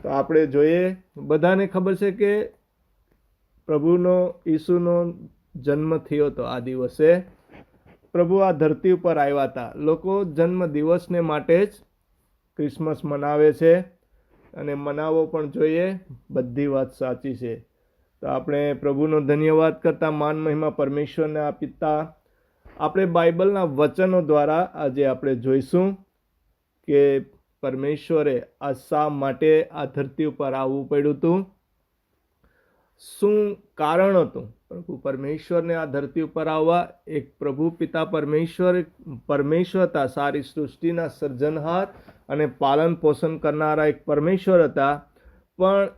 તો આપણે જોઈએ, બધાને ખબર છે કે પ્રભુનો ઈસુનો જન્મ થયો હતો. આ દિવસે પ્રભુ આ ધરતી ઉપર આવ્યા હતા. લોકો જન્મ દિવસને માટે જ ક્રિસમસ મનાવે છે અને મનાવવો પણ જોઈએ. બધી વાત સાચી છે. તો આપણે પ્રભુનો ધન્યવાદ કરતા માન મહિમા પરમેશ્વરને આપતા આપણે બાઇબલના વચનો દ્વારા આજે આપણે જોઈશું કે પરમેશ્વરે આ શા માટે આ ધરતી ઉપર આવવું પડ્યું હતું, શું કારણ હતું પ્રભુ પરમેશ્વરને આ ધરતી ઉપર આવવા. એક પ્રભુ પિતા પરમેશ્વર હતા, સારી સૃષ્ટિના સર્જનહાર અને પાલન પોષણ કરનારા એક પરમેશ્વર હતા. પણ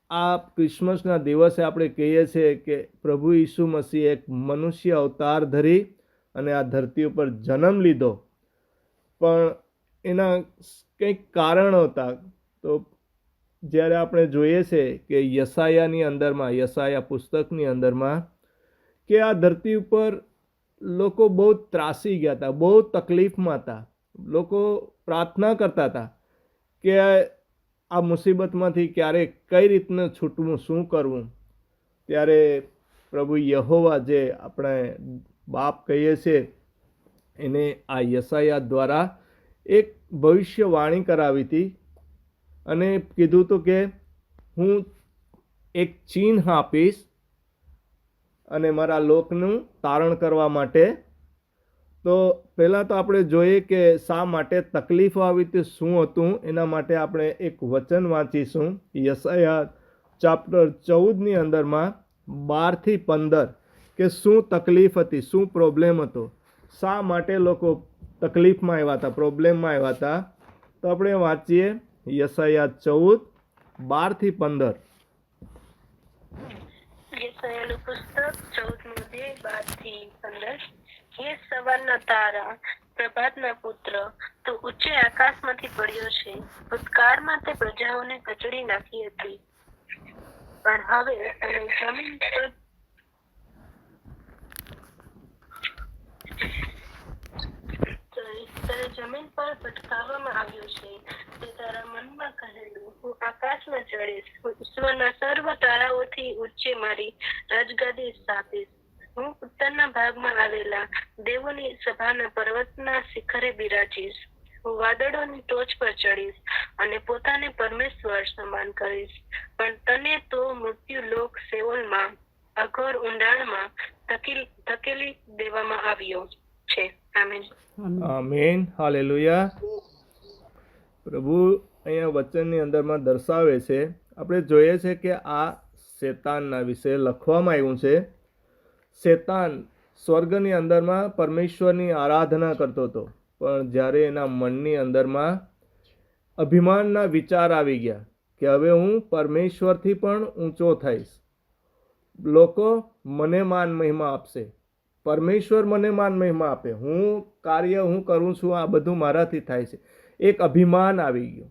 આ ક્રિસમસના દિવસે આપણે કહીએ છીએ કે પ્રભુ ઈસુ મસીહ એક મનુષ્ય અવતાર ધરી અને આ ધરતી ઉપર જન્મ લીધો. પણ એના કંઈક કારણો હતા. તો જ્યારે આપણે જોઈએ છે કે યશાયા પુસ્તકની અંદરમાં કે આ ધરતી ઉપર લોકો બહુ ત્રાસી ગયા હતા, બહુ તકલીફમાં હતા. લોકો પ્રાર્થના કરતા હતા કે આ મુસીબતમાંથી ક્યારે કઈ રીતના છૂટવું, શું કરવું. ત્યારે પ્રભુ યહોવા, જે આપણે બાપ કહીએ છીએ, એને આ યશાયા દ્વારા એક ભવિષ્યવાણી કરાવી હતી અને કીધું હતું કે હું એક ચિહ્ન આપીશ અને મારા લોકનું તારણ કરવા માટે. તો પહેલાં તો આપણે જોઈએ કે શા માટે તકલીફો આવી હતી, શું હતું. એના માટે આપણે એક વચન વાંચીશું. યશાયા ચેપ્ટર 14ની અંદરમાં 12 થી 15 કે શું તકલીફ હતી, શું પ્રોબ્લેમ હતો, શા માટે લોકો તકલીફમાં આવ્યા હતા, પ્રોબ્લેમમાં આવ્યા હતા. તો આપણે વાંચીએ યશાયા 14:12 થી 15. યશાયાનું પુસ્તક 14:12-15. હે સવારના તારા, પ્રભાતના પુત્ર, તું ઊંચે આકાશમાંથી પડ્યો છે. ભૂતકાળમાં તે પ્રજાઓને કચડી નાખી હતી, પણ હવે તને જમીન પર ભટકાવવામાં આવ્યો છે. તે તારા મનમાં કહેલું, હું આકાશમાં ચડીશ, હું ઈશ્વરના સર્વ તારાઓથી ઊંચે મારી રાજગાદી સ્થાપીશ. હું ઉત્તરના ભાગમાં આવેલા દેવોની સભાના પર્વતના શિખરે બિરાજીશ. હું વાદળોની ટોચ પર ચડીશ અને પોતાને પરમેશ્વર સમાન કરીશ. પણ તને તો મૃત્યુ લોક સેઓલમાં અઘોર ઊંડાણમાં ધકેલી દેવામાં આવ્યો છે. આમેન. આમેન. હાલેલુયા. પ્રભુ અહીંયા વચનની અંદરમાં દર્શાવે છે. આપણે જોઈએ છે કે આ શેતાનના વિશે લખવામાં આવ્યું છે. શેતાન સ્વર્ગની અંદરમાં પરમેશ્વરની આરાધના કરતો હતો, પણ જ્યારે એના મનની અંદરમાં અભિમાનના વિચાર આવી ગયા કે હવે હું પરમેશ્વરથી પણ ઊંચો થઈશ, લોકો મને માન મહિમા આપશે, પરમેશ્વર મને માન મહિમા આપે, હું કાર્ય હું કરું છું આ બધું મારાથી થાય છે. એક અભિમાન આવી ગયો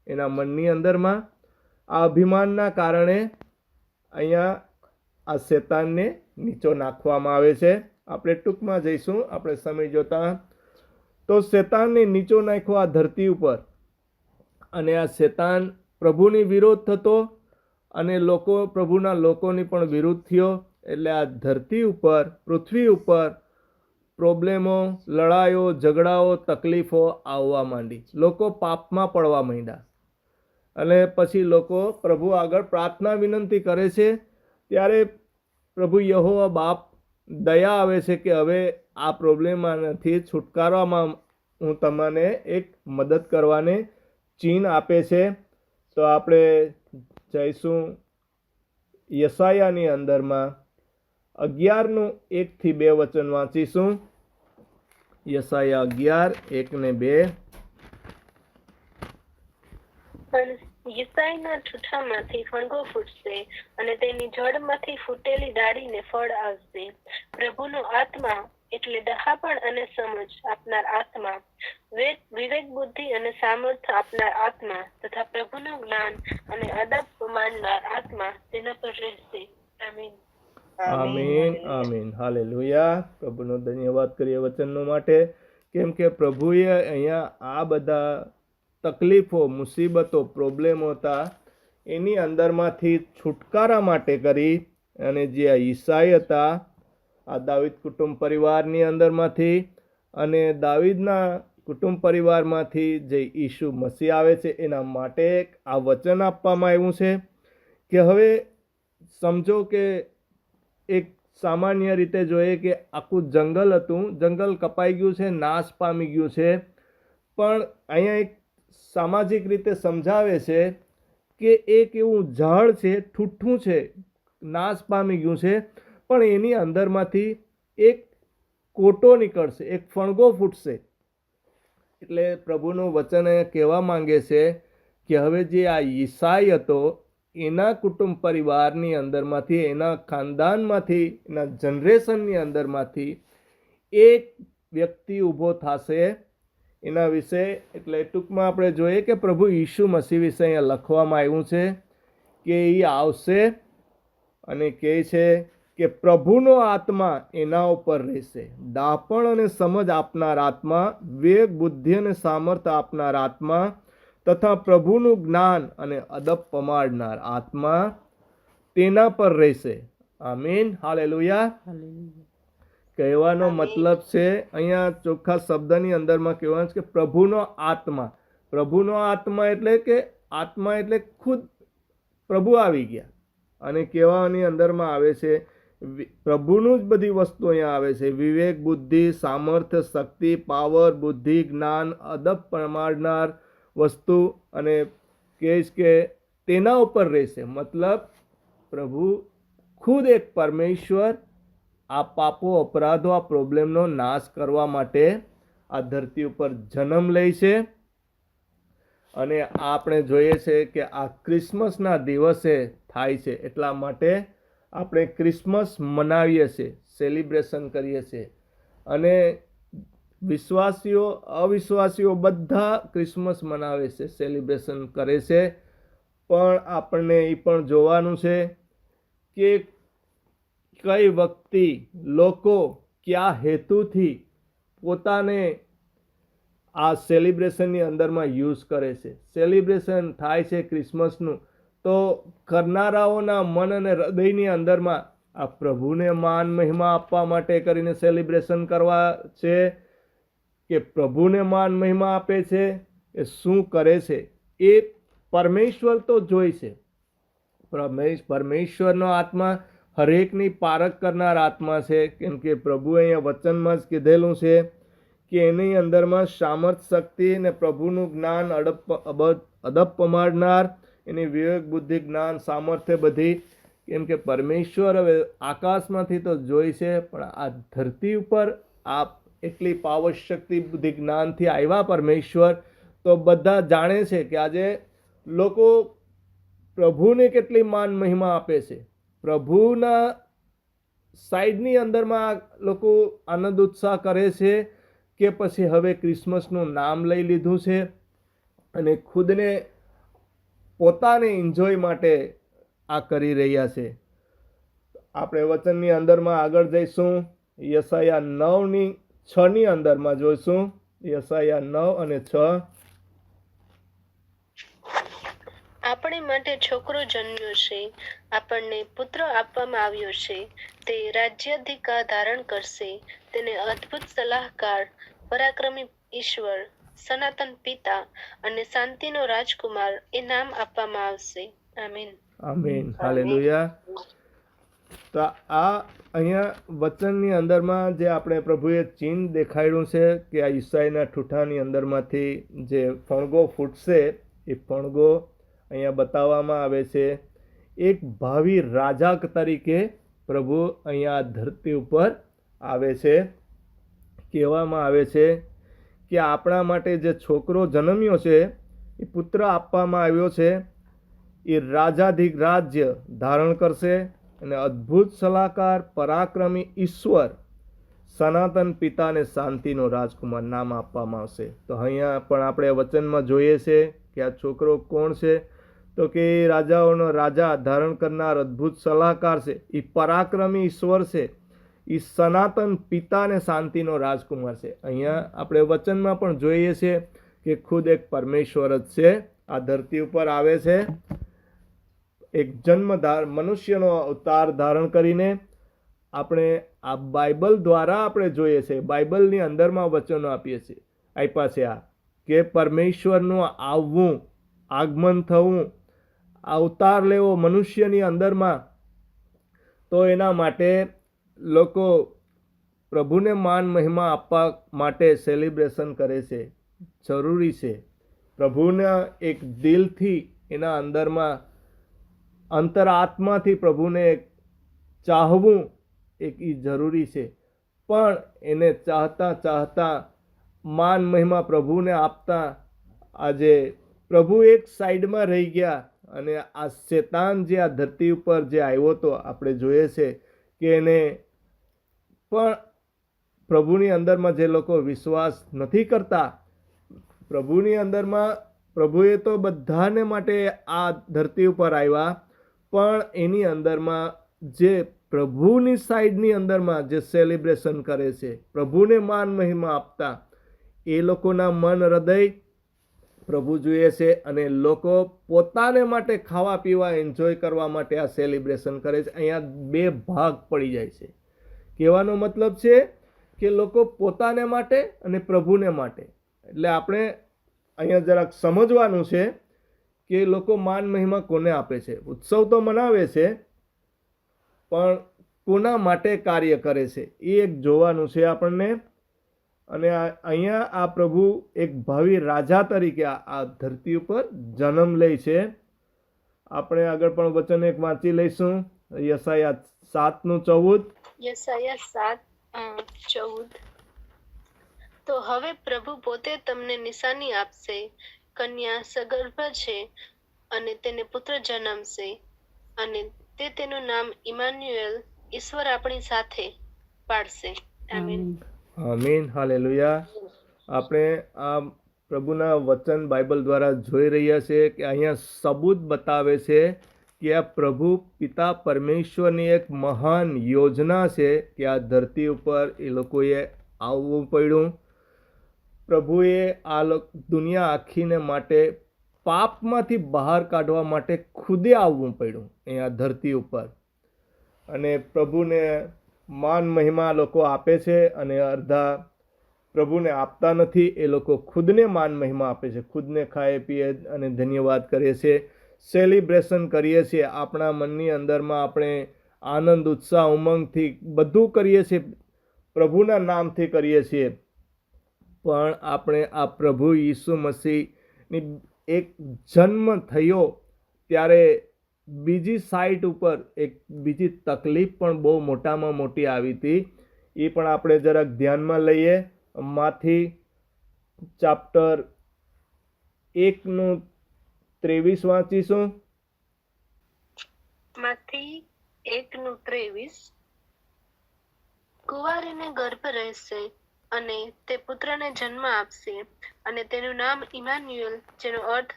એના મનની અંદરમાં. આ અભિમાનના કારણે અહીંયા આ શેતાનને નીચો નાખવામાં આવે છે. આપણે ટૂંકમાં જઈશું આપણે સમય જોતા. તો શેતાનને નીચો નાખ્યો આ ધરતી ઉપર, અને આ શેતાન પ્રભુની વિરોધ થતો અને પ્રભુના લોકોની પણ વિરુદ્ધ થયો. એટલે આ ધરતી ઉપર, પૃથ્વી ઉપર પ્રોબ્લેમો, લડાઈઓ, ઝઘડાઓ, તકલીફો આવવા માંડી. લોકો પાપમાં પડવા માંડ્યા અને પછી લોકો પ્રભુ આગળ પ્રાર્થના વિનંતી કરે છે. ત્યારે પ્રભુ યહોવા બાપ દયા આવે છે કે હવે આ પ્રોબ્લેમમાંથી છુટકારવામાં હું તમને એક મદદ કરવાને ચિહ્ન આપે છે. તો આપણે જઈશું યશાયાની અંદરમાં 11:1-2 વચન વાંચીશું. યશાયા 11:1-2. યસાઈના ઠૂઠામાંથી ફણગો ફૂટશે અને તેની જડમાંથી ફૂટેલી ડાળીને ફળ આવશે. પ્રભુનો આત્મા એટલે ડહાપણ અને સમજ આપનાર આત્મા, વિવેક બુદ્ધિ અને સામર્થ્ય આપનાર આત્મા તથા પ્રભુનું જ્ઞાન અને અદબ માનનાર આત્મા તેના પર રહેશે. આમીન. આમીન. આમીન. હાલેલુયા. પ્રભુનો ધન્યવાદ કરીએ વચનનો માટે, કેમ કે પ્રભુએ અહીંયા આ બધા તકલીફો, મુસીબતો, પ્રોબ્લેમો હતા એની અંદરમાંથી છુટકારા માટે કરી અને જે આ ઈસાઈ હતા આ દાવીદ કુટુંબ પરિવારની અંદરમાંથી અને દાવીદના કુટુંબ પરિવારમાંથી જે ઈસુ મસીહ આવે છે એના માટે આ વચન આપવામાં આવ્યું છે કે હવે સમજો કે એક સામાન્ય રીતે જોઈએ કે આખું જંગલ હતું, જંગલ કપાઈ ગયું છે, નાશ પામી ગયું છે, પણ અહીંયા એક સામાજિક રીતે સમજાવે છે કે એક એવું ઝાડ છે, ઠૂઠું છે, નાશ પામી ગયું છે, પણ એની અંદરમાંથી એક કોટો નીકળશે, એક ફણગો ફૂટશે. એટલે પ્રભુનું વચન અહીંયા કહેવા માંગે છે કે હવે જે આ ઈસાઈ હતો એના કુટુંબ પરિવારની અંદરમાંથી, એના ખાનદાનમાંથી, એના જનરેશનની અંદરમાંથી એક વ્યક્તિ ઊભો થશે એના વિશે. એટલે ટૂંકમાં આપણે જોઈએ કે પ્રભુ ઈસુ મસીહ વિશે અહીંયા લખવામાં આવ્યું છે કે એ આવશે અને કહે છે કે પ્રભુનો આત્મા એના ઉપર રહેશે, ડાપણ અને સમજ આપનાર આત્મા, વિવેક, બુદ્ધિ અને સામર્થ્ય આપનાર આત્મા તથા પ્રભુનું જ્ઞાન અને અદબ પમાડનાર આત્મા તેના પર રહેશે. આમીન, હાલેલુયા. કહેવાનો મતલબ છે અહીંયા ચોખ્ખા શબ્દની અંદરમાં કહેવાનું છે કે પ્રભુનો આત્મા. પ્રભુનો આત્મા એટલે કે આત્મા એટલે ખુદ પ્રભુ આવી ગયા અને કહેવાની અંદરમાં આવે છે પ્રભુનું જ બધી વસ્તુ અહીંયા આવે છે. વિવેક, બુદ્ધિ, સામર્થ્ય, શક્તિ, પાવર, બુદ્ધિ, જ્ઞાન, અદબ પ્રમાણનાર વસ્તુ અને કહેશ કે તેના ઉપર રહેશે. મતલબ પ્રભુ ખુદ એક પરમેશ્વર આ પાપો, અપરાધો, આ પ્રોબ્લેમનો નાશ કરવા માટે આ ધરતી ઉપર જન્મ લે છે. અને આપણે જોઈએ છે કે આ ક્રિસમસના દિવસે થાય છે, એટલા માટે આપણે ક્રિસમસ મનાવીએ છીએ, સેલિબ્રેશન કરીએ છીએ. અને વિશ્વાસીઓ, અવિશ્વાસીઓ બધા ક્રિસમસ મનાવે છે, સેલિબ્રેશન કરે છે. પણ આપણને એ પણ જોવાનું છે કે કઈ વ્યક્તિ, લોકો કયા હેતુથી પોતાને આ સેલિબ્રેશનની અંદરમાં યુઝ કરે છે. સેલિબ્રેશન થાય છે ક્રિસમસનું તો કરનારાઓના મન અને હૃદયની અંદરમાં આ પ્રભુને માન મહિમા આપવા માટે કરીને સેલિબ્રેશન કરવા છે કે પ્રભુને માન મહિમા આપે છે એ શું કરે છે એ પરમેશ્વર તો જોઈ છે. પરમેશ્વરનો આત્મા હરેકની પારખ કરનાર આત્મા છે. કેમ કે પ્રભુ અહીંયા વચનમાં જ કીધેલું છે કે એની અંદરમાં સામર્થ્ય, શક્તિ ને પ્રભુનું જ્ઞાન, અદબ પમાડનાર, એની વિવેક, બુદ્ધિ, જ્ઞાન, સામર્થ્ય બધી. કેમ કે પરમેશ્વર હવે આકાશમાંથી તો જોઈ છે પણ આ ધરતી ઉપર આ એટલી પાવર, શક્તિ, બુદ્ધિ, જ્ઞાનથી આવ્યા પરમેશ્વર તો બધા જાણે છે કે આજે લોકો પ્રભુને કેટલી માન મહિમા આપે છે. પ્રભુના સાઈડની અંદરમાં લોકો આનંદ ઉત્સાહ કરે છે કે પછી હવે ક્રિસમસનું નામ લઈ લીધું છે અને ખુદને પોતાને એન્જોય માટે આ કરી રહ્યા છે. આપણે વચનની અંદરમાં આગળ જઈશું. યશાયા 9:6 અંદરમાં જોઈશું. યશાયા 9 અને 6. આપણે માટે છોકરો જન્મ્યો છે, આપણને પુત્ર આપવામાં આવ્યો છે. તે રાજ્યાધિકાર ધારણ કરશે. તેને અદ્ભુત સલાહકાર, પરાક્રમી ઈશ્વર, સનાતન પિતા અને શાંતિનો રાજકુમાર એ નામ આપવામાં આવશે. આમીન. આમીન, હાલેલુયા. તો આ અહીંયા વચનની અંદરમાં જે આપણે પ્રભુએ ચિહ્ન દેખાડ્યું છે કે આ ઈસાઈના ઠૂઠાની અંદરમાંથી જે ફણગો ફૂટશે એ ફણગો અહીંયા બતાવવામાં આવે છે. એક ભાવિ રાજા તરીકે પ્રભુ અહીંયા ધરતી ઉપર આવે છે. કહેવામાં આવે છે કે આપણા માટે જે છોકરો જન્મ્યો છે એ પુત્ર આપવામાં આવ્યો છે. એ રાજ્ય ધારણ કરશે અને અદ્ભુત સલાહકાર, પરાક્રમી ઈશ્વર, સનાતન પિતા અને શાંતિનો રાજકુમાર નામ આપવામાં આવશે. તો અહીંયા પણ આપણે વચનમાં જોઈએ છે કે આ છોકરો કોણ છે તો કે રાજાઓનો રાજા ધારણ કરનાર અદ્ભુત સલાહકાર છે, એ પરાક્રમી ઈશ્વર છે, એ સનાતન પિતા અને શાંતિનો રાજકુમાર છે. અહીંયા આપણે વચનમાં પણ જોઈએ છીએ કે ખુદ એક પરમેશ્વર જ છે, આ ધરતી ઉપર આવે છે, એક મનુષ્યનો અવતાર ધારણ કરીને. આપણે આ બાઇબલ દ્વારા આપણે જોઈએ છે, બાઇબલની અંદરમાં વચનો આપ્યા છે આ કે પરમેશ્વરનું આવવું, આગમન થવું, અવતાર લેવો મનુષ્યની અંદરમાં. તો એના માટે લોકો પ્રભુને માન મહિમા આપવા માટે સેલિબ્રેશન કરે છે. જરૂરી છે પ્રભુના એક દિલથી, એના અંદરમાં અંતરાત્માથી પ્રભુને ચાહવું એક ઈ જરૂરી છે. પણ એને ચાહતા માન મહિમા પ્રભુને આપતા આજે પ્રભુ એક સાઈડમાં રહી ગયા અને આ શેતાન જે આ ધરતી ઉપર જે આવ્યો હતો, આપણે જોઈએ છે કે એને પણ પ્રભુની અંદરમાં જે લોકો વિશ્વાસ નથી કરતા, પ્રભુની અંદરમાં, પ્રભુએ તો બધાને માટે આ ધરતી ઉપર આવ્યા, પણ એની અંદરમાં જે પ્રભુની સાઈડની અંદરમાં જે સેલિબ્રેશન કરે છે, પ્રભુને માન મહિમા આપતા, એ લોકોના મન હૃદય પ્રભુ જોઈએ છે. અને લોકો પોતાને માટે ખાવા પીવા એન્જોય કરવા માટે આ સેલિબ્રેશન કરે છે. અહીંયા બે ભાગ પડી જાય છે. કહેવાનો મતલબ છે કે લોકો પોતાને માટે અને પ્રભુને માટે. એટલે આપણે અહીંયા જરાક સમજવાનું છે કે લોકો માન મહિમા કોને આપે છે. ઉત્સવ તો મનાવે છે, પણ કોના માટે કાર્ય કરે છે એ એક જોવાનું છે આપણને. અને અહીંયા આ પ્રભુ એક ભાવિ રાજા તરીકે આ ધરતી ઉપર જન્મ લે છે. આપણે આગળ પણ વચન એક વાંચી લઈશું, યશાયા 7:14. યશાયા 7:14. તો હવે પ્રભુ પોતે તમને નિશાની આપશે, કન્યા સગર્ભ છે અને તેને પુત્ર જન્મશે, અને તે તેનું નામ ઇમાન્યુએલ, ઈશ્વર આપણી સાથે પાડશે. આમીન. આમીન, હાલેલુયા. આપણે આ પ્રભુના વચન બાઇબલ દ્વારા જોઈ રહ્યા છીએ કે અહીંયા સબૂત બતાવે છે કે આ પ્રભુ પિતા પરમેશ્વરની એક મહાન યોજના છે કે આ ધરતી ઉપર એ લોકોએ આવવું પડ્યું. પ્રભુએ આ દુનિયા આખીને માટે પાપમાંથી બહાર કાઢવા માટે ખુદે આવવું પડ્યું અહીંયા ધરતી ઉપર. અને પ્રભુને માન મહિમા લોકો આપે છે અને અડધા પ્રભુને આપતા નથી. એ લોકો ખુદને માન મહિમા આપે છે, ખુદને ખાય પીએ અને ધન્યવાદ કરીએ છીએ, સેલિબ્રેશન કરીએ છીએ. આપણા મનની અંદરમાં આપણે આનંદ, ઉત્સાહ, ઉમંગથી બધું કરીએ છીએ, પ્રભુના નામથી કરીએ છીએ. પણ આપણે આ પ્રભુ ઈસુ મસીહની એક જન્મ થયો ત્યારે બીજી સાઈડ ઉપર એક બીજી તકલીફ પણ બહુ મોટામાં મોટી આવી હતી. એ પણ આપણે જરાક ધ્યાનમાં લઈએ. માથી ચેપ્ટર 1:23 વાંચીશું. માથી 1:23. કુંવારીને ગર્ભ રહેશે અને તે પુત્રને જન્મ આપશે, અને તેનું નામ ઇમાન્યુએલ, જેનો અર્થ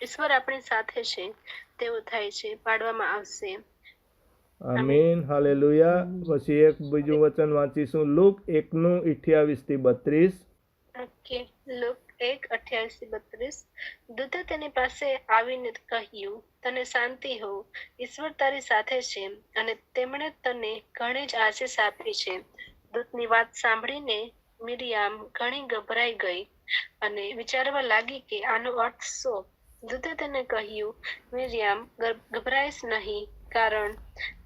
ઈશ્વર આપણી સાથે છે, તેવું થાય છે, પાડવામાં આવશે. આમીન, હાલેલુયા. પછી એક બીજું વચન વાંચીશું, લુક 1:28-32. Okay, look 1:28-32. દૂતે તેની પાસે આવીને કહ્યું, તને શાંતિ હો, ઈશ્વર તારી સાથે છે, અને તેમણે તને ઘણી જ આશીષ આપી છે. દૂતની વાત સાંભળીને મિરિયામ ઘણી ગભરાઈ ગઈ અને વિચારવા લાગી કે આનો અર્થ શું. દૂતે તેને કહ્યું, મિરિયામ, ગભરાઈશ નહીં, કારણ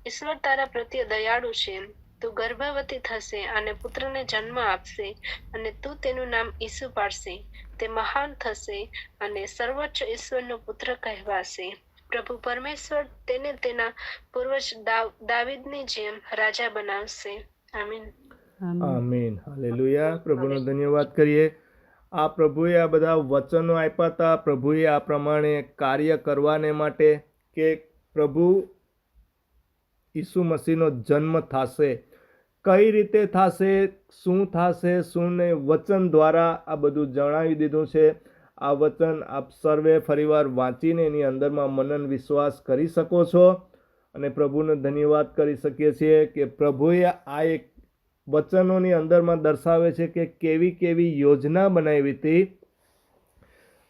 ઈશ્વર તારા પ્રત્યે દયાળુ છે. તું ગર્ભવતી થશે અને પુત્રને જન્મ આપશે, અને તું તેનું નામ ઈસુ પાડશે. તે મહાન થશે અને સર્વોચ્ચ ઈશ્વરનો પુત્ર કહેવાશે. પ્રભુ પરમેશ્વર તેને તેના પૂર્વજ દાવીદની જેમ રાજા બનાવશે. આમીન. આમીન, હાલેલુયા. પ્રભુનો ધન્યવાદ કરીએ. આ પ્રભુએ આ બધા વચનો આપ્યા હતા, પ્રભુએ આ પ્રમાણે કાર્ય કરવાને માટે કે પ્રભુ ઈસુ મસીહનો જન્મ થશે, કઈ રીતે થશે, શું થશે, શું નહીં, વચન દ્વારા આ બધું જણાવી દીધું છે. આ વચન આપ સર્વે ફરીવાર વાંચીને એની અંદરમાં મનન વિશ્વાસ કરી શકો છો અને પ્રભુને ધન્યવાદ કરી શકીએ છીએ કે પ્રભુએ આ એક વચનોની અંદરમાં દર્શાવે છે કે કેવી કેવી યોજના બનાવી હતી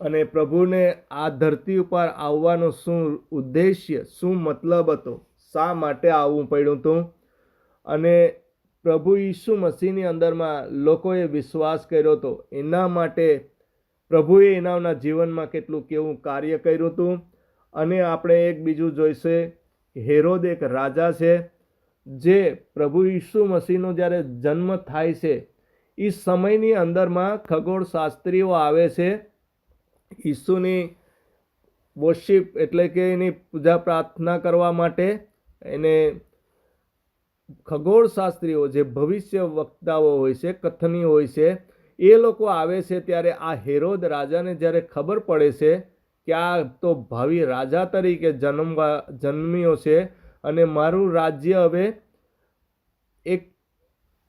અને પ્રભુને આ ધરતી ઉપર આવવાનો શું ઉદ્દેશ્ય, શું મતલબ હતો, શા માટે આવવું પડ્યું હતું, અને પ્રભુ ઈસુ મસીહની અંદરમાં લોકોએ વિશ્વાસ કર્યો હતો, એના માટે પ્રભુએ એનાના જીવનમાં કેટલું કેવું કાર્ય કર્યું હતું. અને આપણે એક બીજું જોઈશે, હેરોદ એક રાજા છે, જે પ્રભુ ઈસુ મસીહનો જ્યારે જન્મ થાય છે એ સમયની અંદરમાં ખગોળશાસ્ત્રીઓ આવે છે ઈસુની વર્શિપ એટલે કે એની પૂજા પ્રાર્થના કરવા માટે. એને ખગોળશાસ્ત્રીઓ જે ભવિષ્ય વક્તાઓ હોય છે, કથની હોય છે, એ લોકો આવે છે. ત્યારે આ હેરોદ રાજાને જ્યારે ખબર પડે છે કે આ તો ભાવિ રાજા તરીકે જન્મ્યો છે અને મારું રાજ્ય હવે એક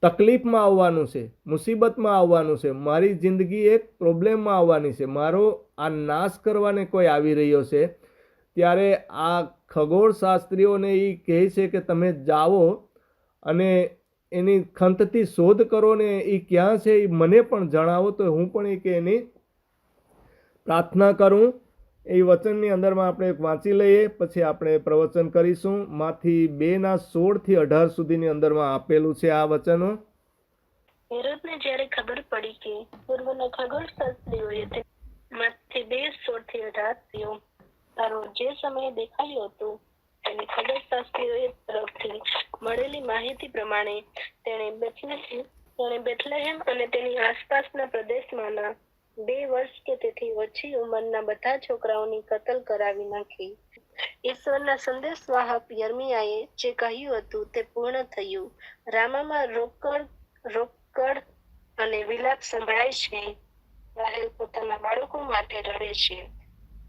તકલીફમાં આવવાનું છે, મુસીબતમાં આવવાનું છે, મારી જિંદગી એક પ્રોબ્લેમમાં આવવાની છે, મારો આ નાશ કરવાને કોઈ આવી રહ્યો છે, ત્યારે આ ખગોળશાસ્ત્રીઓને એ કહે છે કે તમે જાઓ અને એની ખંતથી શોધ કરો ને એ ક્યાં છે એ મને પણ જણાવો, તો હું પણ એ કે એની પ્રાર્થના કરું. એ વચનની અંદરમાં આપણે વાંચી લઈએ, પછી આપણે પ્રવચન કરીશું. માંથી 2:16-18 સુધીની અંદરમાં આપેલું છે આ વચનો. હેરોદને જ્યારે ખબર પડી કે પૂર્વના ખગોળશાસ્ત્રીઓએ માંથી 2:16-18 તારો જે સમયે દેખાયું હતું, અને ખગોળશાસ્ત્રીઓએ તરફથી મળેલી માહિતી પ્રમાણે તેણે બેથલેહેમ અને તેની આસપાસના પ્રદેશમાંના 2 વર્ષ કે તેથી ઓછી ઉંમરના બધા છોકરાઓની કતલ કરાવી નાખી. ઈશ્વરના સંદેશવાહક યર્મિયાએ જે કહ્યું હતું તે પૂર્ણ થયું. રામામાં રોકડ અને વિલાપ સંભળાય છે. રાહેલ પોતાના બાળકો માટે રડે છે.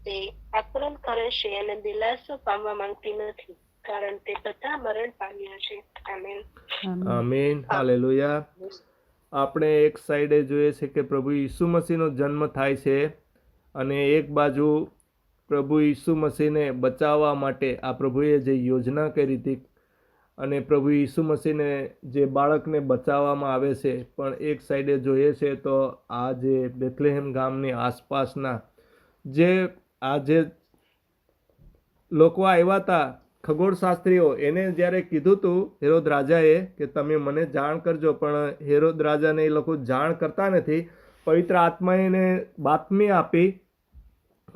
તે આક્રમણ કરે છે અને દિલાસો પામવા માંગતી નથી, કારણ તે બધા મરણ પામ્યા છે. આમેન. આમીન. હાલેલુયા. આપણે એક સાઈડે જોઈએ છે કે પ્રભુ ઈસુ મસીહનો જન્મ થાય છે, અને એક બાજુ પ્રભુ ઈસુ મસીહને બચાવવા માટે આ પ્રભુએ જે યોજના કરી હતી, અને પ્રભુ ઈસુ મસીહને જે બાળકને બચાવવામાં આવે છે. પણ એક સાઈડે જોઈએ છે તો આ જે બેથલેહેમ ગામની આસપાસના જે લોકો આવ્યા હતા ખગોળશાસ્ત્રીઓ, એને જ્યારે કીધું હતું હેરોદ રાજાએ કે તમે મને જાણ કરજો, પણ હેરોદ રાજાને એ લોકો જાણ કરતા નથી. પવિત્ર આત્માએ એને બાતમી આપી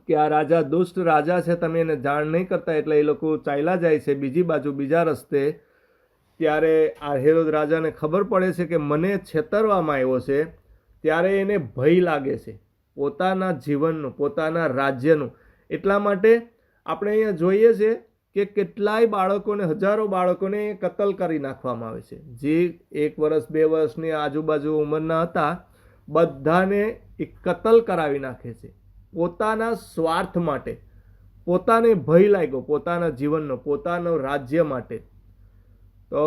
કે આ રાજા દુષ્ટ રાજા છે, તમે એને જાણ નહીં કરતા, એટલે એ લોકો ચાલ્યા જાય છે બીજી બાજુ, બીજા રસ્તે. ત્યારે આ હેરોદ રાજાને ખબર પડે છે કે મને છેતરવામાં આવ્યો છે. ત્યારે એને ભય લાગે છે પોતાના જીવનનું, પોતાના રાજ્યનું. એટલા માટે આપણે અહીંયા જોઈએ છે કે કેટલાય બાળકોને, હજારો બાળકોને કતલ કરી નાખવામાં આવે છે. જે 1 વર્ષ 2 વર્ષની આજુબાજુ ઉંમરના હતા, બધાને કતલ કરાવી નાખે છે પોતાના સ્વાર્થ માટે. પોતાને ભય લાગ્યો પોતાના જીવનનો, પોતાનો રાજ્ય માટે. તો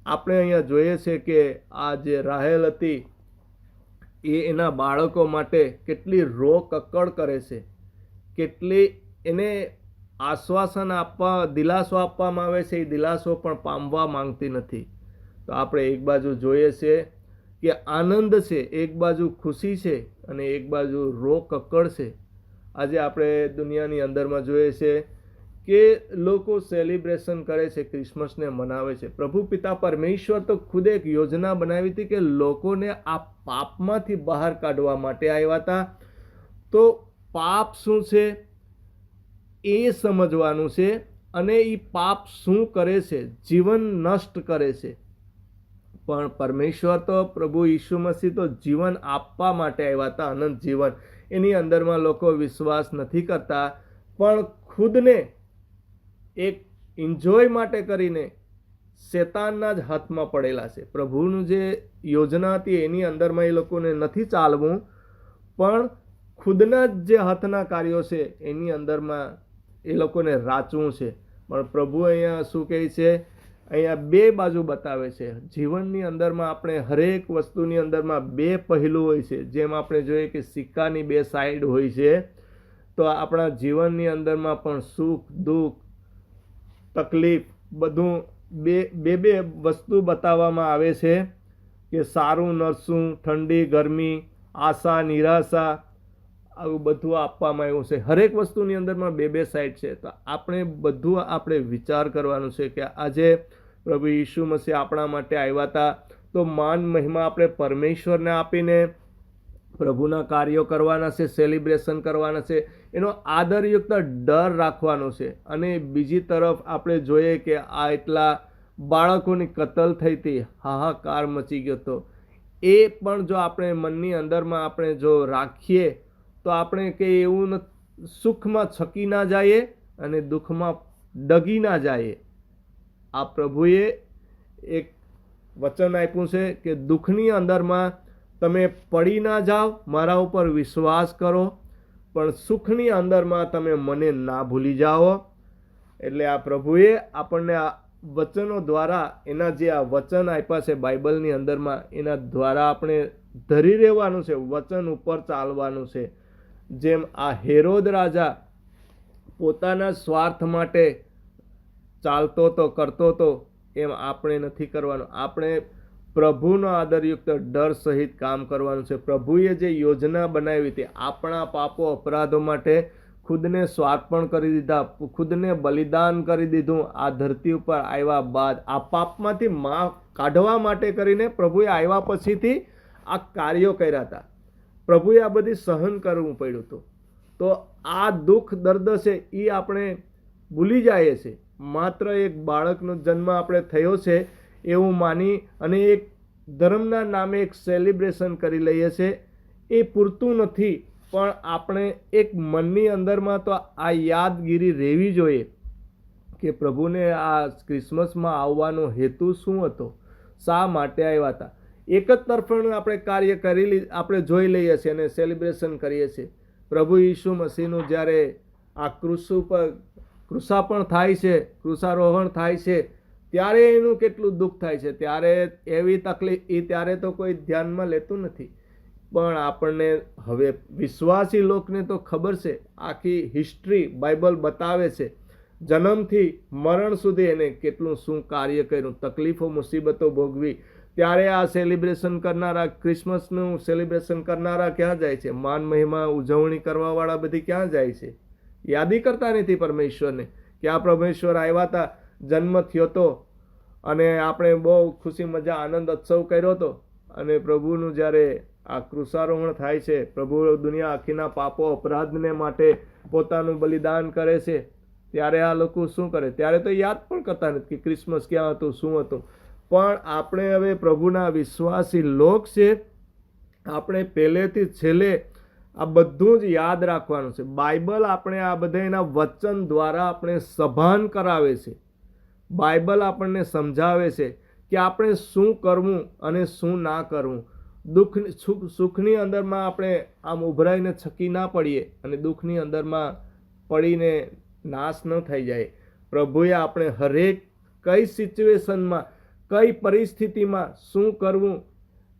આપણે અહીંયા જોઈએ છે કે આ જે રાહેલ હતી એ એના બાળકો માટે કેટલી રોકકડ કરે છે, કેટલી એને આશ્વાસન આપવા, દિલાસો આપવામાં આવે છે, એ દિલાસો પણ પામવા માંગતી નથી. તો આપણે એક બાજુ જોઈએ છે કે આનંદ છે, એક બાજુ ખુશી છે, અને એક બાજુ રોકકડ છે. આજે આપણે દુનિયાની અંદરમાં જોઈએ છે કે લોકો સેલિબ્રેશન કરે છે, ક્રિસમસને મનાવે છે. પ્રભુ પિતા પરમેશ્વર તો ખુદ એક યોજના બનાવી હતી કે લોકોને આ પાપમાંથી બહાર કાઢવા માટે આવ્યા હતા. તો પાપ શું છે એ સમજવાનું છે, અને એ પાપ શું કરે છે, જીવન નષ્ટ કરે છે. પણ પરમેશ્વર તો પ્રભુ ઈસુ મસીહ તો જીવન આપવા માટે આવ્યા હતા, અનંત જીવન. એની અંદરમાં લોકો વિશ્વાસ નથી કરતા, પણ ખુદને એક એન્જોય માટે કરીને શેતાનના જ હાથમાં પડેલા છે. પ્રભુનું જે યોજના હતી એની અંદરમાં એ લોકોને નથી ચાલવું, પણ ખુદના જ જે હાથના કાર્યો છે એની અંદરમાં એ લોકોને રાચવું છે. પણ પ્રભુ અહીંયા શું કહે છે, અહીંયા 2 બાજુ બતાવે છે. જીવનની અંદરમાં આપણે હરેક વસ્તુની અંદરમાં 2 પહેલું હોય છે. જેમ આપણે જોઈએ કે સિક્કાની 2 સાઈડ હોય છે, તો આપણા જીવનની અંદરમાં પણ સુખ દુઃખ તકલીફ બધું બે વસ્તુ બતાવવામાં આવે છે કે સારું નરસું, ઠંડી ગરમી, આશા નિરાશા, આવું બધું આપવામાં આવ્યું છે. હરેક વસ્તુની અંદરમાં બે સાઈડ છે. તો આપણે બધું આપણે વિચાર કરવાનું છે કે આજે પ્રભુ ઈસુ મસીહ આપણા માટે આવ્યા હતા, તો માન મહિમા આપણે પરમેશ્વરને આપીને પ્રભુના કાર્યો કરવાના છે, સેલિબ્રેશન કરવાના છે, એનો આદરયુક્ત ડર રાખવાનો છે. અને બીજી તરફ આપણે જોઈએ કે આ એટલા બાળકોની કતલ થઈ હતી, હાહાકાર મચી ગયો હતો, એ પણ જો આપણે મનની અંદરમાં આપણે જો રાખીએ તો આપણે કંઈ એવું સુખમાં છકી ના જઈએ અને દુઃખમાં ડગી ના જઈએ. આ પ્રભુએ એક વચન આપ્યું છે કે દુઃખની અંદરમાં તમે પડી ના જાઓ, મારા ઉપર વિશ્વાસ કરો, પણ સુખની અંદરમાં તમે મને ના ભૂલી જાઓ. એટલે આ પ્રભુએ આપણને આ વચનો દ્વારા, એના જે આ વચન આપ્યા છે બાઇબલની અંદરમાં, એના દ્વારા આપણે ધરી રહેવાનું છે, વચન ઉપર ચાલવાનું છે. જેમ આ હેરોદ રાજા પોતાના સ્વાર્થ માટે ચાલતો તો કરતો તો, એમ આપણે નથી કરવાનું. આપણે પ્રભુનો આદરયુક્ત ડર સહિત કામ કરવાનું છે. પ્રભુએ જે યોજના બનાવી હતી આપણા પાપો અપરાધો માટે, ખુદને સ્વાર્પણ કરી દીધા, ખુદને બલિદાન કરી દીધું. આ ધરતી ઉપર આવ્યા બાદ આ પાપમાંથી માફ કાઢવા માટે કરીને પ્રભુએ આવ્યા પછીથી આ કાર્યો કર્યા હતા. પ્રભુએ આ બધી સહન કરવું પડ્યું હતું. તો આ દુઃખ દર્દ છે એ આપણે ભૂલી જઈએ છીએ. માત્ર એક બાળકનો જન્મ આપણે થયો છે એવું માની અને એક ધર્મના નામે એક સેલિબ્રેશન કરી લઈએ છીએ, એ પૂરતું નથી. પણ આપણે એક મનની અંદરમાં તો આ યાદગીરી રહેવી જોઈએ કે પ્રભુને આ ક્રિસમસમાં આવવાનો હેતુ શું હતો, શા માટે આવ્યા હતા. એક જ તરફનું આપણે કાર્ય આપણે જોઈ લઈએ છીએ અને સેલિબ્રેશન કરીએ છીએ. પ્રભુ ઈસુ મસીહનું જ્યારે આ ક્રુસાપણ થાય છે, ક્રુસારોહણ થાય છે, ત્યારે એનું કેટલું દુઃખ થાય છે, ત્યારે એવી તકલીફ, એ ત્યારે તો કોઈ ધ્યાનમાં લેતું નથી. પણ આપણને હવે વિશ્વાસી લોકોને તો ખબર છે, આખી હિસ્ટ્રી બાઇબલ બતાવે છે, જન્મથી મરણ સુધી એને કેટલું શું કાર્ય કર્યું, તકલીફો મુસીબતો ભોગવી. ત્યારે આ સેલિબ્રેશન કરનારા, ક્રિસમસનું સેલિબ્રેશન કરનારા ક્યાં જાય છે? માન મહિમા ઉજવણી કરવાવાળા બધી ક્યાં જાય છે? યાદી કરતા નથી પરમેશ્વરને કે આ પરમેશ્વર આવ્યા હતા, જન્મ થયો હતો અને આપણે બહુ ખુશી મજા આનંદ ઉત્સવ કર્યો હતો. અને પ્રભુનું જ્યારે આ ક્રુસારોહણ થાય છે, પ્રભુ દુનિયા આખીના પાપો અપરાધને માટે પોતાનું બલિદાન કરે છે, ત્યારે આ લોકો શું કરે? ત્યારે તો યાદ પણ કરતા નથી કે ક્રિસમસ ક્યાં હતું, શું હતું. પણ આપણે હવે પ્રભુના વિશ્વાસી લોક છે, આપણે પહેલેથી છેલ્લે આ બધું જ યાદ રાખવાનું છે. બાઇબલ આપણે આ બધા એના વચન દ્વારા આપણે સભાન કરાવે છે. બાઇબલ આપણને સમજાવે છે કે આપણે શું કરવું અને શું ના કરવું. સુખની અંદરમાં આપણે આમ ઉભરાઈને છકી ના પડીએ અને દુઃખની અંદરમાં પડીને નાશ ન થઈ જાય. પ્રભુએ આપણે હરેક કઈ સિચ્યુએશનમાં, કઈ પરિસ્થિતિમાં શું કરવું,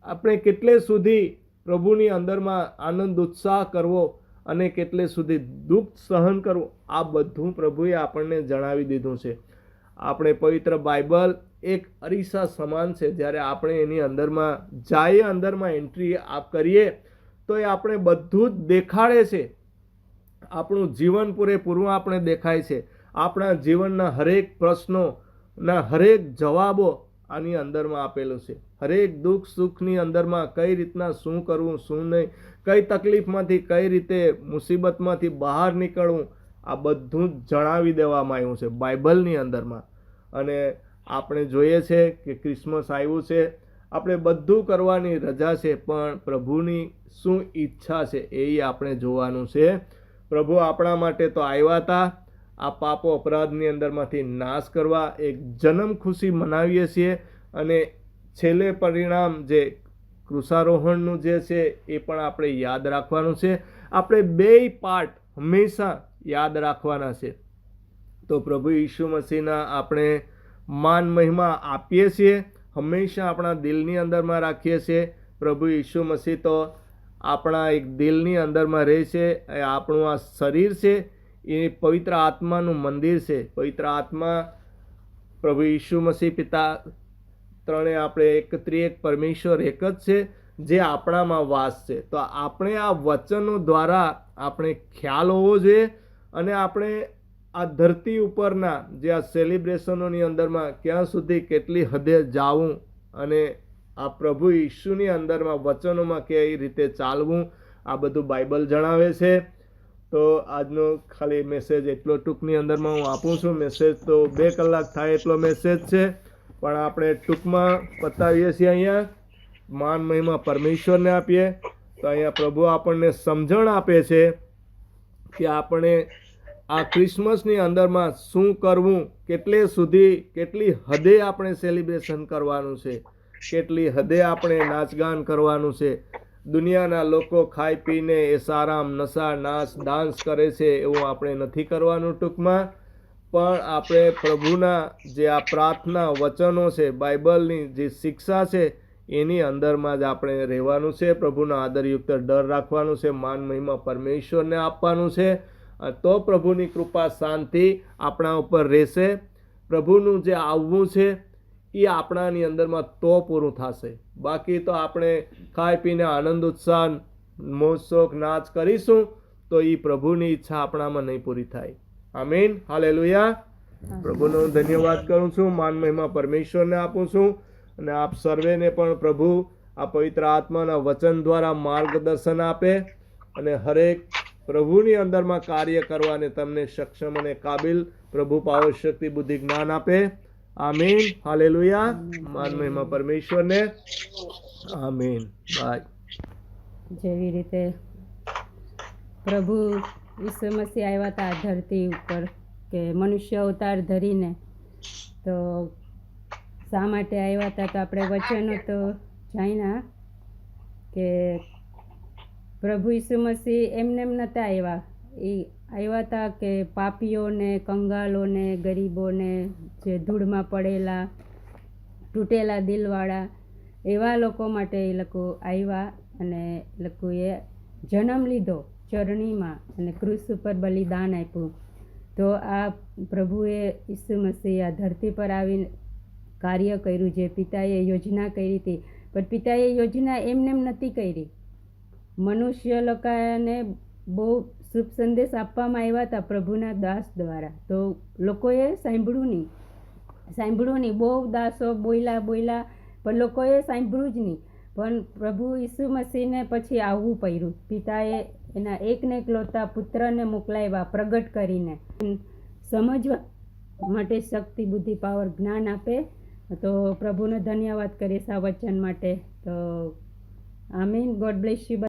આપણે કેટલે સુધી પ્રભુની અંદરમાં આનંદ ઉત્સાહ કરવો અને કેટલે સુધી દુઃખ સહન કરવું, આ બધું પ્રભુએ આપણને જણાવી દીધું છે. આપણે પવિત્ર બાઇબલ એક અરીસા સમાન છે. જ્યારે આપણે એની અંદરમાં જઈએ, અંદરમાં એન્ટ્રી કરીએ તો એ આપણે બધું જ દેખાડે છે. આપણું જીવન પૂરેપૂરું આપણે દેખાય છે. આપણા જીવનના હરેક પ્રશ્નોના હરેક જવાબો આની અંદરમાં આપેલું છે. હરેક દુઃખ સુખની અંદરમાં કઈ રીતના શું કરવું, શું નહીં, કઈ તકલીફમાંથી કઈ રીતે મુસીબતમાંથી બહાર નીકળવું, આ બધું જ જણાવી દેવામાં આવ્યું છે બાઇબલની અંદરમાં. અને આપણે જોઈએ છે કે ક્રિસમસ આવ્યું છે, આપણે બધું કરવાની રજા છે, પણ પ્રભુની શું ઈચ્છા છે એ આપણે જોવાનું છે. પ્રભુ આપણા માટે તો આવ્યા હતા આ પાપો અપરાધની અંદરમાંથી નાશ કરવા. એક જન્મ ખુશી મનાવીએ છીએ અને છેલ્લે પરિણામ જે ક્રુસારોહણનું જે છે એ પણ આપણે યાદ રાખવાનું છે. આપણે બેય પાર્ટ હંમેશા યાદ રાખવાના છે. તો પ્રભુ ઈસુ મસીહના આપણે માન મહિમા આપીએ છીએ, હંમેશા આપણા દિલની અંદરમાં રાખીએ છીએ. પ્રભુ ઈસુ મસીહ તો આપણા એક દિલની અંદરમાં રહે છે. એ આપણું આ શરીર છે એ પવિત્ર આત્માનું મંદિર છે. પવિત્ર આત્મા, પ્રભુ ઈસુ મસીહ, પિતા ત્રણે આપણે એક ત્રિએક પરમેશ્વર એક જ છે જે આપણામાં વાસ છે. તો આપણે આ વચનો દ્વારા આપણે ખ્યાલ હોવો જોઈએ અને આપણે આ ધરતી ઉપરના જે આ સેલિબ્રેશનોની અંદરમાં ક્યાં સુધી કેટલી હદે જાવું અને આ પ્રભુ ઈસુની અંદરમાં વચનોમાં કઈ રીતે ચાલવું, આ બધું બાઇબલ જણાવે છે. તો આજનો ખાલી મેસેજ એટલો ટૂંકની અંદરમાં હું આપું છું. મેસેજ તો 2 કલાક થાય એટલો મેસેજ છે, પણ આપણે ટૂંકમાં પતાવીએ છીએ. અહીંયા માન મહિમા પરમેશ્વરને આપીએ. તો અહીંયા પ્રભુ આપણને સમજણ આપે છે કે આપણે આ ક્રિસમસની અંદરમાં શું કરવું, કેટલી હદે આપણે સેલિબ્રેશન કરવાનું છે, કેટલી હદે આપણે નાચગાન કરવાનું છે. દુનિયાના લોકો ખાઈ પીને એસારામ નશા નાચ ડાન્સ કરે છે, એવું આપણે નથી કરવાનું. ટૂંકમાં પણ આપણે પ્રભુના જે આ પ્રાર્થના વચનો છે, બાઇબલની જે શિક્ષા છે, એની અંદરમાં જ આપણે રહેવાનું છે. પ્રભુનો આદરયુક્ત ડર રાખવાનું છે, માન મહિમા પરમેશ્વરને આપવાનું છે. તો પ્રભુની કૃપા શાંતિ આપણા ઉપર રહેશે. પ્રભુનું જે આવવું છે એ આપણાની અંદરમાં તો પૂરું થશે. બાકી તો આપણે ખાઈ પીને આનંદ ઉત્સાહ મોજ શોખ નાચ કરીશું તો એ પ્રભુની ઈચ્છા આપણામાં નહીં પૂરી થાય. આમીન, હાલેલુયા. પ્રભુનો ધન્યવાદ કરું છું, માન મહિમા પરમેશ્વરને આપું છું. અને આપ સર્વેને પણ પ્રભુ આ પવિત્ર આત્માના વચન દ્વારા માર્ગદર્શન આપે અને હરેક પ્રભુની અંદરમાં કાર્ય કરવાને તમને સક્ષમ અને કાબિલ પ્રભુ પાવર શક્તિ બુદ્ધિ જ્ઞાન આપે. આમીન, હાલેલુયા. માન મહિમા પરમેશ્વરને. આમીન. બાય. જેવી રીતે પ્રભુ ઈસુ મસીહ આવ્યા હતા આ ધરતી ઉપર કે મનુષ્ય અવતાર ધરીને, તો શા માટે આવ્યા હતા? તો આપણે વચનો તો જાણ્યા કે પ્રભુ ઈસુ મસીહ એમને એમ નહોતા આવ્યા. એ આવ્યા હતા કે પાપીઓને, કંગાલોને, ગરીબોને, જે ધૂળમાં પડેલા, તૂટેલા દિલવાળા એવા લોકો માટે એ લોકો આવ્યા અને એ લોકોએ જન્મ લીધો ચરણીમાં અને ક્રુસ ઉપર બલિદાન આપ્યું. તો આ પ્રભુએ ઈસુ મસીહ આ ધરતી પર આવીને કાર્ય કર્યું, જે પિતાએ યોજના કરી હતી. પણ પિતાએ યોજના એમને એમ નથી કરી. મનુષ્ય લોકોને બહુ શુભ સંદેશ આપવામાં આવ્યા હતા પ્રભુના દાસ દ્વારા. તો લોકોએ સાંભળ્યું નહીં. બહુ દાસો બોલ્યા પણ લોકોએ સાંભળ્યું જ નહીં. પણ પ્રભુ ઈસુ મસીહને પછી આવવું પડ્યું. પિતાએ એના એકને એકલોતા પુત્રને મોકલાવ્યા પ્રગટ કરીને, સમજવા માટે શક્તિ બુદ્ધિ પાવર જ્ઞાન આપે. તો પ્રભુનો ધન્યવાદ કરીશ આ વચન માટે. તો આમીન. God bless you.